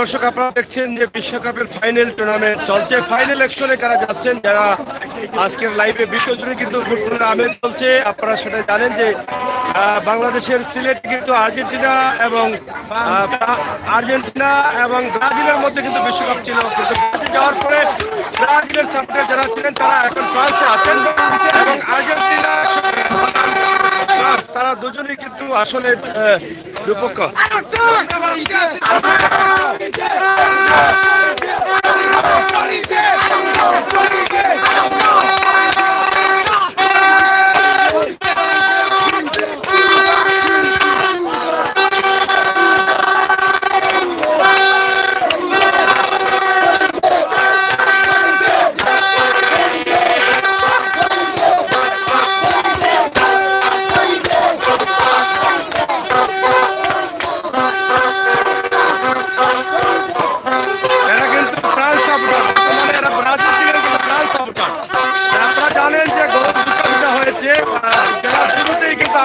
দর্শক, আপনারা দেখছেন যে বিশ্বকাপের ফাইনাল টুর্নামেন্ট চলছে। ফাইনাল অ্যাকশনে কারা যাচ্ছেন, যারা আজকের লাইভে বিশ্বজুড়ে কিন্তু ফুটবলের আমেজ চলছে। আপনারা সেটা জানেন যে বাংলাদেশের সিলেটে কিন্তু আর্জেন্টিনা এবং ব্রাজিলের মধ্যে কিন্তু বিশ্বকাপ ছিল, কিন্তু ব্রাজিল যাওয়ার পরে ব্রাজিলের সাপোর্টার যারা ছিলেন তারা এখন ফ্রান্সে আছেন এবং আর্জেন্টিনা তারা দুজনেই কিন্তু আসলে দুপক্ষ।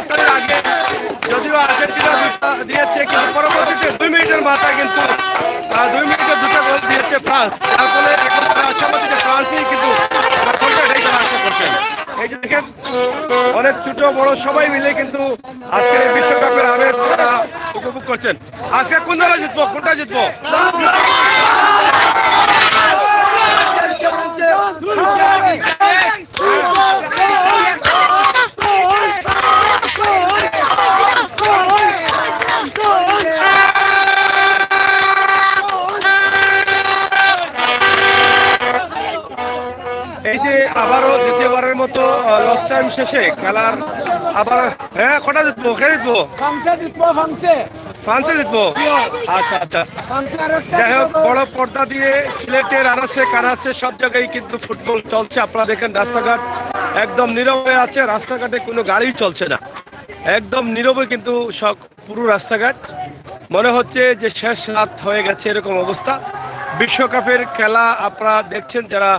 আপনাদের আগে যদিও আর্জেন্টিনা দিয়েছে, কিন্তু পরবর্তীতে 2 মিনিটের মাথায় কিন্তু 2 মিনিটে 2টা গোল দিয়েছে ফ্রান্স, যার ফলে এখন আশাবাদী যে ফ্রান্সই কিন্তু আশা করছেন। এই যে দেখেন, অনেক ছোট বড় সবাই মিলে কিন্তু আজকের এই বিশ্বকাপের আমেজ উপভোগ করছেন। আজকে কোন দল জিতবো, কোনটা জিতবো? এই যে আবারও দ্বিতীয়বারের মতো লস টাইম শেষে খেলার আবার কটা জিতবো, কে জিতবো? ফ্রান্সে জিতবো। আচ্ছা আচ্ছা, যাই হোক, বড় পর্দা দিয়ে সিলেটের আনাচে কানাচে সব জায়গায় কিন্তু ফুটবল চলছে। আপনারা দেখেন রাস্তাঘাট একদম নীরব হয়ে আছে, রাস্তাঘাটে কোনো গাড়ি চলছে না, একদম নীরবে কিন্তু সব পুরো রাস্তাঘাট। মনে হচ্ছে যে শেষ রাত হয়ে গেছে এরকম অবস্থা। বিশ্বকাপের খেলা আপনারা দেখছেন, যারা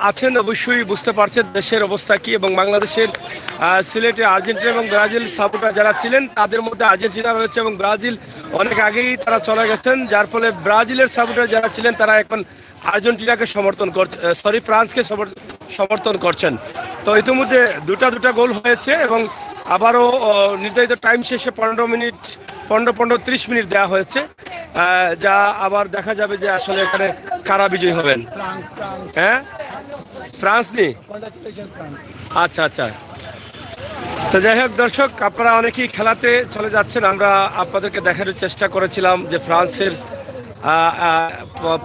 আছেন অবশ্যই বুঝতে পারছেন দেশের অবস্থা কি, এবং বাংলাদেশের সিলেটে আর্জেন্টিনা এবং ব্রাজিল সাপোর্টার যারা ছিলেন তাদের মধ্যে আর্জেন্টিনা রয়েছে এবং ব্রাজিল অনেক আগেই তারা চলে গেছেন, যার ফলে ব্রাজিলের সাপোর্টার যারা ছিলেন তারা এখন আর্জেন্টিনাকে ফ্রান্সকে সমর্থন করছেন। তো ইতিমধ্যে দুটা গোল হয়েছে এবং আবারও নির্ধারিত টাইম শেষে 15-30 মিনিট দেওয়া হয়েছে, যা আবার দেখা যাবে যে আসলে এখানে কারা বিজয়ী হবেন। হ্যাঁ, ফ্রান্স নি? আচ্ছা আচ্ছা। তো যাই হোক দর্শক, আপনারা অনেকেই খেলাতে চলে যাচ্ছেন। আমরা আপনাদেরকে দেখানোর চেষ্টা করেছিলাম যে ফ্রান্সের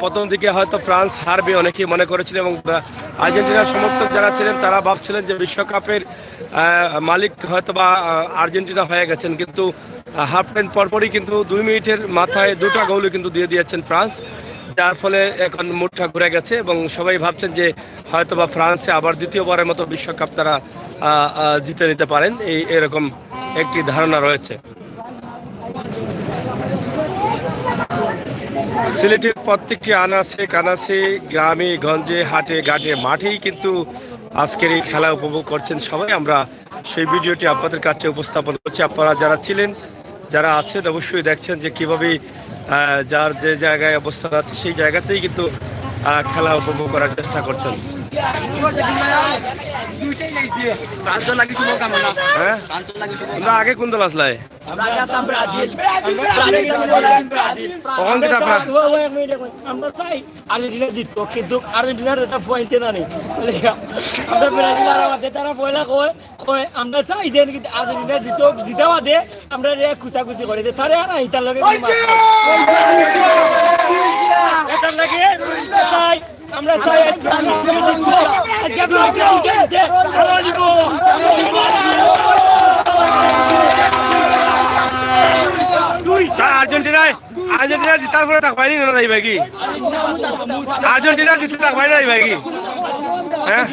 প্রথম দিকে হয়তো ফ্রান্স হারবে অনেকেই মনে করেছিলেন, এবং আর্জেন্টিনার সমর্থক যারা ছিলেন তারা ভাবছিলেন যে বিশ্বকাপের মালিক হয়তো বা আর্জেন্টিনা হয়ে গেছেন, কিন্তু হাফ টাইম পরপরই কিন্তু 2 মিনিটের মাথায় 2টা গোলই কিন্তু দিয়ে দিয়েছেন ফ্রান্স, যার ফলে এখন মুঠটা ঘুরে গেছে এবং সবাই ভাবছেন যে হয়তো বা ফ্রান্সে আবার দ্বিতীয়বারের মতো বিশ্বকাপ তারা জিতে নিতে পারেন, এরকম একটি ধারণা রয়েছে। সিলেটের প্রত্যেকটি আনাচে কানাচে, গ্রামে গঞ্জে, হাটে ঘাটে, মাঠেই কিন্তু আজকের এই খেলা উপভোগ করছেন সবাই। আমরা সেই ভিডিওটি আপনাদের কাছে উপস্থাপন করছি। আপনারা যারা ছিলেন, যারা আছেন অবশ্যই দেখছেন যে কীভাবে যার যে জায়গায় অবস্থান আছে সেই জায়গাতেই কিন্তু খেলা উপভোগ করার চেষ্টা করছেন। আগে কোন দল আসলাই? আর্জেন্টিনা জিততো, কিন্তু আর্জেন্টিনার এটা পয়েন্টে না নেই। আমরা ব্রাজিল আমাদের তারা পয়লা কয় আমরা চাই যে আর্জেন্টিনা জিতা বাদে আমরা খুচাখুচি করে যে তারে আর তার লগে এটার লাগে চাই আমরা চাই আর্জেন্টিনা জিতার পরে টাকা পাইনি না যাইবা কি? আর্জেন্টিনা জিতলে টাকা পাই না যাইবা কি? হ্যাঁ,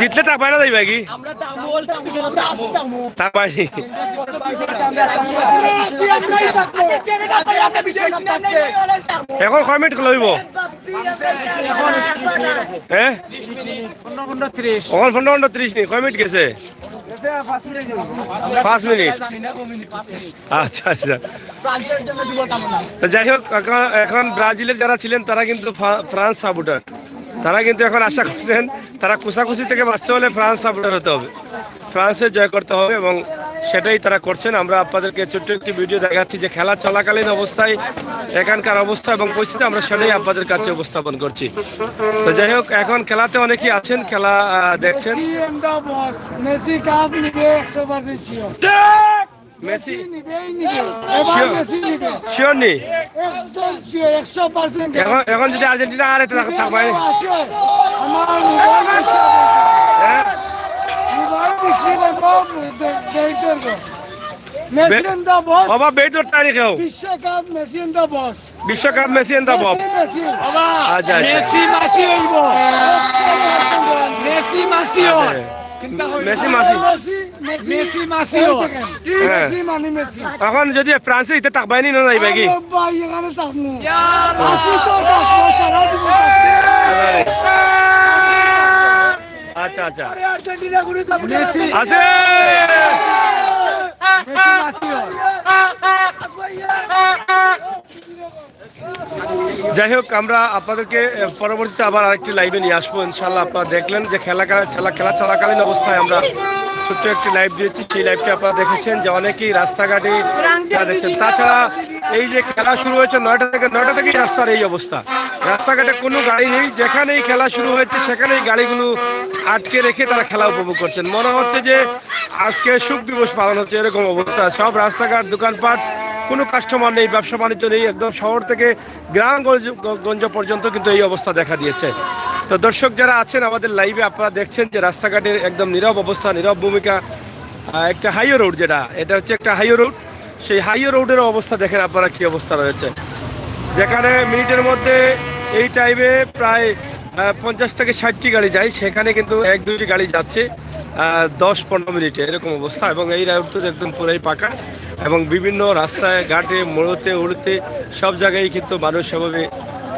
জিতলে টাকা পাই না যাইবা কি? টাকা পাইনি। এখন কয় মিনিট লইব? হ্যাঁ, 15-30 নি। কয় মিনিট গেছে? 5 মিনিট আচ্ছা আচ্ছা। তো যাই হোক এখন ব্রাজিলের যারা ছিলেন তারা কিন্তু ফ্রান্স সাপোর্টার, তারা কিন্তু এখন আশা করছেন তারা কুসাকুসি থেকে বাঁচতে হলে ফ্রান্স সাপোর্টার হতে হবে, ফ্রান্সের জয় করতে হবে এবং সেটাই তারা করছেন। আমরা আপনাদেরকে ছোট্ট একটি ভিডিও দেখাচ্ছি যে খেলা চলাকালীন অবস্থায় এখানকার অবস্থা এবং পরিস্থিতি আমরা সেটাই আপনাদের কাছে উপস্থাপন করছি। তো যাই হোক এখন খেলাতে অনেকেই আছেন, খেলা দেখছেন। মেসি কাপ নিবে 100% শিওর। মেসি এবার মেসি নিবে শিওর নি একদম শিওর 100%। এখন যদি আর্জেন্টিনা আর এটা থাকবে আমার মোবাইল হ্যাঁ? বিক্রি করবো দেড় মেসি ইন দা বস। বাবা বেটর তারিখেও বিশ্বকাপ মেসি ইন দা বস। বিশ্বকাপ Messi and the Bob. Messi আচ্ছা মেসি মাসি হইব, মেসি মাসিও, মেসি মাসি মেসি মাসিও। মেসি মানে মেসি। এখন যদি ফ্রান্সে ইতে থাকবাই নি না যাইবে কি? ভাই এখানে থাকবো আসি তো থাকবো সারা জীবন থাকবো। আচ্ছা আচ্ছা আর্জেন্টিনা গুলো মেসি আছে। মেসি মাসিও। যাই হোক আমরা আপনাদেরকে পরবর্তীতে আবার আরেকটি লাইভে নিয়ে আসবো ইনশাল্লাহ। আপনারা দেখলেন যে খেলা চলাকালীন অবস্থায় আমরা ছোট্ট একটি লাইভ দিয়েছি, সেই লাইভটি আপনারা দেখেছেন যে অনেকেই রাস্তাঘাটে খেলা দেখছেন। তাছাড়া এই যে খেলা শুরু হয়েছে 9টা থেকেই রাস্তার এই অবস্থা, রাস্তাঘাটে কোনো গাড়ি নেই, যেখানেই খেলা শুরু হয়েছে সেখানেই গাড়িগুলো আটকে রেখে তারা খেলা উপভোগ করছেন। মনে হচ্ছে যে আজকে শুভ দিবস পালন হচ্ছে এরকম অবস্থা। সব রাস্তাঘাট দোকানপাট, কোনো কাস্টমার নেই, ব্যবসা বাণিজ্য নেই, একদম শহর থেকে গ্রামগঞ্জ পর্যন্ত কিন্তু এই অবস্থা দেখা দিয়েছে। তো দর্শক যারা আছেন আমাদের লাইভে আপনারা দেখছেন যে রাস্তাঘাটের একদম নীরব অবস্থা, নীরব ভূমিকা। একটা হাইওয়ে রোড, এটা হচ্ছে একটা হাইওয়ে রোড, সেই হাইওয়ে রোডের অবস্থা দেখেন আপনারা কি অবস্থা রয়েছে, যেখানে মিনিটের মধ্যে এই টাইমে প্রায় 50 থেকে 60টি গাড়ি যায়, সেখানে কিন্তু 1-2টি গাড়ি যাচ্ছে 10-15 মিনিটে এরকম অবস্থা। এবং এই রোডটা একদম পুরাই পাকা এবং বিভিন্ন রাস্তায় ঘাটে মোড়তে উড়তে সব জায়গায় কিন্তু মানুষ সেভাবে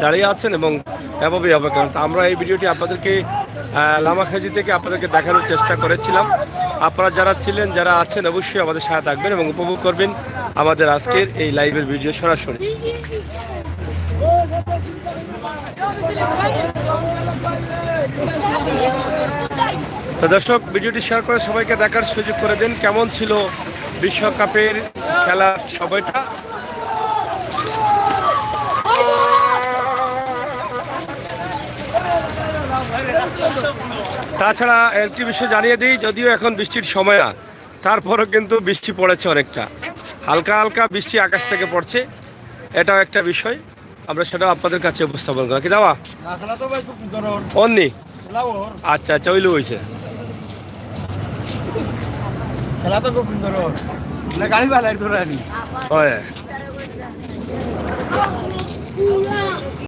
দাঁড়িয়ে আছেন এবং এভাবেই হবে। কারণ আমরা এই ভিডিওটি আপনাদেরকে লামাখাজি থেকে আপনাদেরকে দেখানোর চেষ্টা করেছিলাম। আপনারা যারা ছিলেন, যারা আছেন, অবশ্যই আমাদের সাথে থাকবেন এবং উপভোগ করবেন আমাদের আজকের এই লাইভের ভিডিও সরাসরি। তো দর্শক ভিডিওটি শেয়ার করে সবাইকে দেখার সুযোগ করে দিন কেমন ছিল বিশ্বকাপের খেলার সময়টা। তাছাড়া একটি বিষয় জানিয়ে দিই, যদিও এখন বৃষ্টির সময় না, তারপরও কিন্তু বৃষ্টি পড়েছে অনেকটা, হালকা হালকা বৃষ্টি আকাশ থেকে পড়ছে, এটাও একটা বিষয়, আমরা সেটাও আপনাদের কাছে উপস্থাপন করা কি দাওয়া অন্যি। আচ্ছা আচ্ছা ওইলু হয়েছে খেলা তো খুব সুন্দর না, গাড়ি বালাই ধরে আনি। হয়